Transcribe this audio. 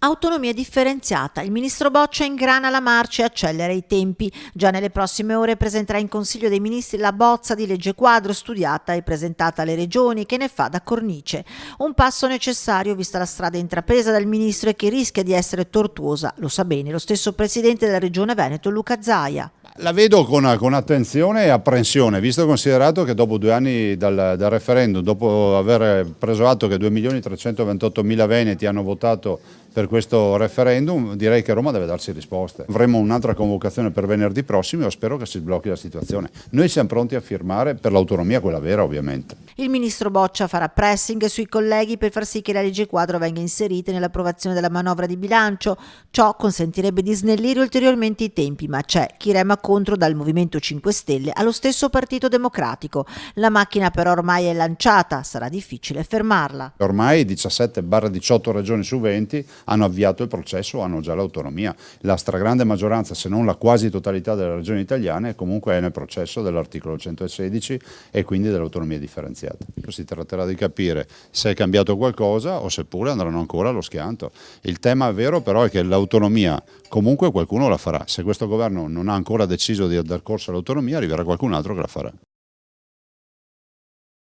Autonomia differenziata. Il ministro Boccia ingrana la marcia e accelera i tempi. Già nelle prossime ore presenterà in Consiglio dei Ministri la bozza di legge quadro studiata e presentata alle regioni, che ne fa da cornice. Un passo necessario vista la strada intrapresa dal ministro e che rischia di essere tortuosa. Lo sa bene lo stesso presidente della Regione Veneto, Luca Zaia. La vedo con attenzione e apprensione, visto e considerato che dopo 2 anni dal referendum, dopo aver preso atto che 2.328.000 veneti hanno votato per questo referendum, direi che Roma deve darsi risposte. Avremo un'altra convocazione per venerdì prossimo e spero che si sblocchi la situazione. Noi siamo pronti a firmare per l'autonomia, quella vera ovviamente. Il ministro Boccia farà pressing sui colleghi per far sì che la legge quadro venga inserita nell'approvazione della manovra di bilancio. Ciò consentirebbe di snellire ulteriormente i tempi, ma c'è chi rema contro dal Movimento 5 Stelle allo stesso Partito Democratico. La macchina però ormai è lanciata, sarà difficile fermarla. Ormai 17/18 regioni su 20 hanno avviato il processo, hanno già l'autonomia. La stragrande maggioranza, se non la quasi totalità delle regioni italiane, comunque è nel processo dell'articolo 116 e quindi dell'autonomia differenziata. Si tratterà di capire se è cambiato qualcosa o seppure andranno ancora allo schianto. Il tema vero però è che l'autonomia comunque qualcuno la farà. Se questo governo non ha ancora deciso di dar corso all'autonomia, arriverà qualcun altro che la farà.